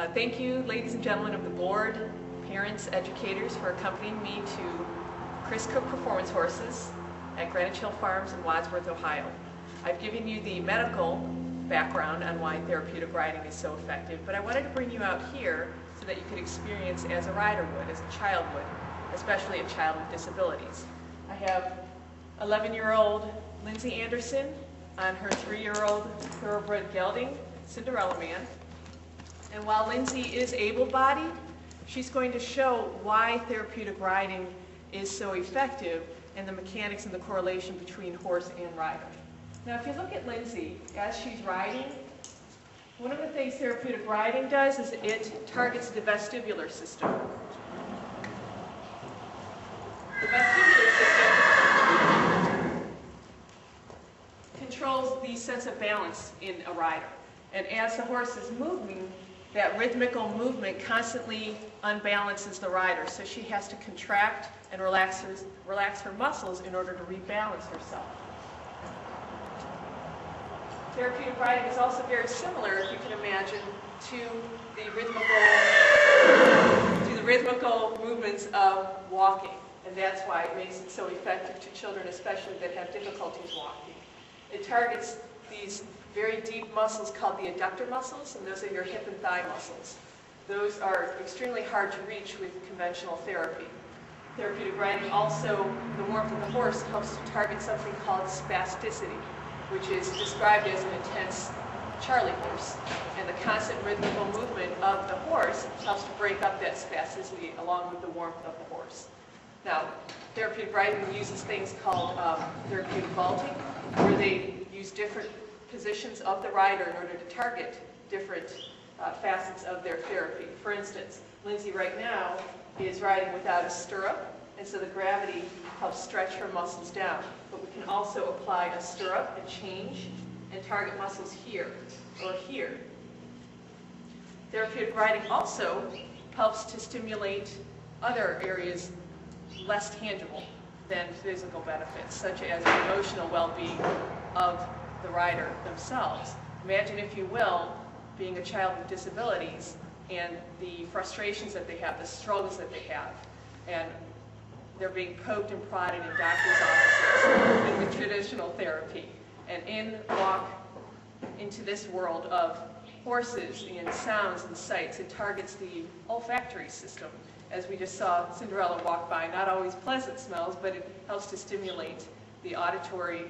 Thank you, ladies and gentlemen of the board, parents, educators, for accompanying me to Chris Cook Performance Horses at Greenwich Hill Farms in Wadsworth, Ohio. I've given you the medical background on why therapeutic riding is so effective, but I wanted to bring you out here so that you could experience as a rider would, as a child would, especially a child with disabilities. I have 11-year-old Lindsay Anderson on her 3-year-old thoroughbred gelding, Cinderella Man. And while Lindsay is able-bodied, she's going to show why therapeutic riding is so effective and the mechanics and the correlation between horse and rider. Now, if you look at Lindsay as she's riding, one of the things therapeutic riding does is it targets the vestibular system. The vestibular system controls the sense of balance in a rider. And as the horse is moving, that rhythmical movement constantly unbalances the rider, so she has to contract and relax her muscles in order to rebalance herself. Therapeutic riding is also very similar, if you can imagine, to the rhythmical movements of walking, and that's why it makes it so effective to children, especially that have difficulties walking. It targets these very deep muscles called the adductor muscles, and those are your hip and thigh muscles. Those are extremely hard to reach with conventional therapy. Therapeutic riding also, the warmth of the horse helps to target something called spasticity, which is described as an intense Charlie horse. And the constant rhythmical movement of the horse helps to break up that spasticity along with the warmth of the horse. Now, therapeutic riding uses things called therapeutic vaulting, where they use different positions of the rider in order to target different facets of their therapy. For instance, Lindsay right now is riding without a stirrup, and so the gravity helps stretch her muscles down. But we can also apply a stirrup and change and target muscles here or here. Therapeutic riding also helps to stimulate other areas less tangible than physical benefits, such as the emotional well-being of the rider themselves. Imagine, if you will, being a child with disabilities and the frustrations that they have, the struggles that they have, and they're being poked and prodded in doctor's offices in the traditional therapy. And walk into this world of horses and sounds and sights. It targets the olfactory system. As we just saw Cinderella walk by, not always pleasant smells, but it helps to stimulate the auditory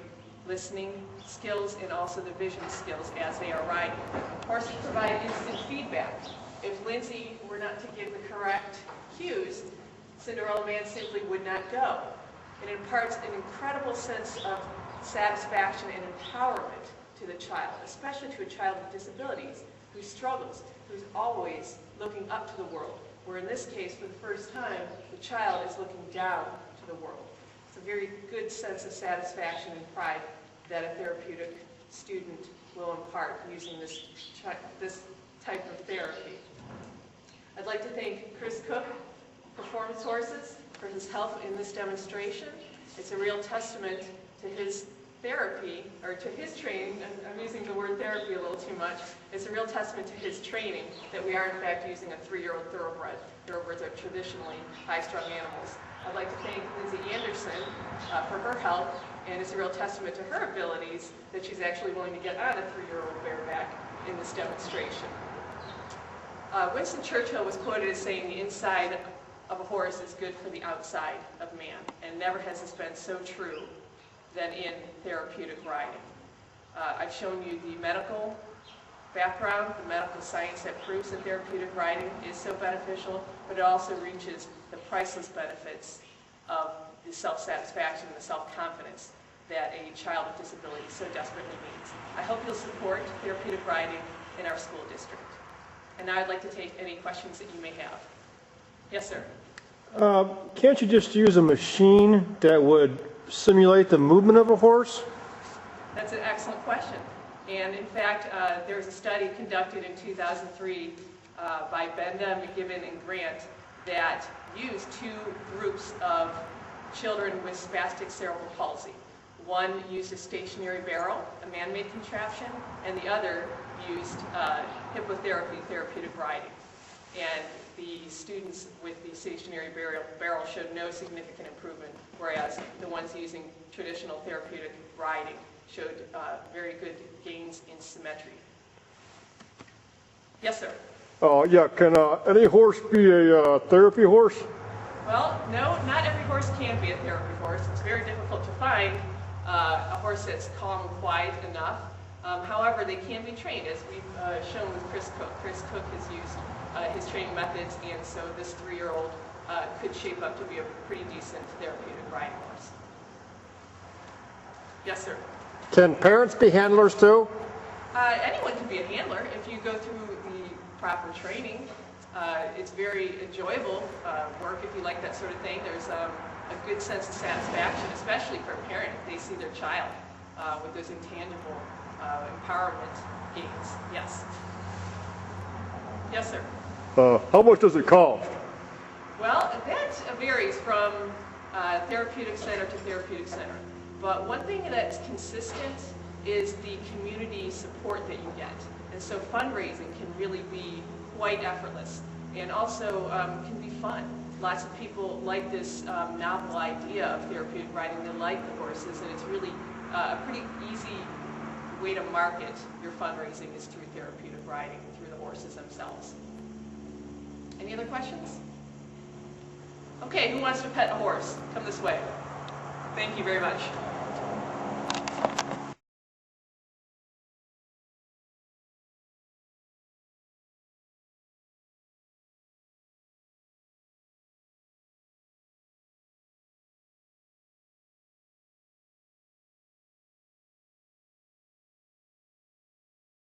listening skills and also the vision skills as they are riding. Horses provide instant feedback. If Lindsay were not to give the correct cues, Cinderella Man simply would not go. It imparts an incredible sense of satisfaction and empowerment to the child, especially to a child with disabilities who struggles, who's always looking up to the world, where in this case, for the first time, the child is looking down to the world. It's a very good sense of satisfaction and pride that a therapeutic student will impart using this type of therapy. I'd like to thank Chris Cook Performance Horses for his help in this demonstration. It's a real testament to his therapy, or to his training. I'm using the word therapy a little too much. It's a real testament to his training that we are in fact using a 3-year-old thoroughbred. Thoroughbreds are traditionally high-strung animals. I'd like to thank Lindsay Anderson for her help, and it's a real testament to her abilities that she's actually willing to get on a 3-year-old bareback in this demonstration. Winston Churchill was quoted as saying, "The inside of a horse is good for the outside of man," and never has this been so true than in therapeutic riding. I've shown you the medical background, the medical science that proves that therapeutic riding is so beneficial, but it also reaches the priceless benefits of the self-satisfaction and the self-confidence that a child with disability so desperately needs. I hope you'll support therapeutic riding in our school district. And now I'd like to take any questions that you may have. Yes, sir. Can't you just use a machine that would simulate the movement of a horse? That's an excellent question. And in fact, there was a study conducted in 2003 by Benda, McGibbon, and Grant that used 2 groups of children with spastic cerebral palsy. One used a stationary barrel, a man-made contraption, and the other used hippotherapy, therapeutic riding. and the students with the stationary barrel showed no significant improvement, whereas the ones using traditional therapeutic riding showed very good gains in symmetry. Yes, sir? Yeah, can any horse be a therapy horse? Well, no, not every horse can be a therapy horse. It's very difficult to find a horse that's calm and quiet enough. However, they can be trained, as we've shown with Chris Cook. Chris Cook has used his training methods, and so this 3-year-old could shape up to be a pretty decent therapeutic riding horse. Yes, sir? Can parents be handlers too? Anyone can be a handler if you go through the proper training. It's very enjoyable work if you like that sort of thing. There's a good sense of satisfaction, especially for a parent if they see their child with those intangible empowerment gains. Yes. Yes, sir. How much does it cost? Well, that varies from therapeutic center to therapeutic center. But one thing that's consistent is the community support that you get. And so fundraising can really be quite effortless and also can be fun. Lots of people like this novel idea of therapeutic riding. They like the horses, and it's really a pretty easy way to market your fundraising is through therapeutic riding, through the horses themselves. Any other questions? Okay, who wants to pet a horse? Come this way. Thank you very much.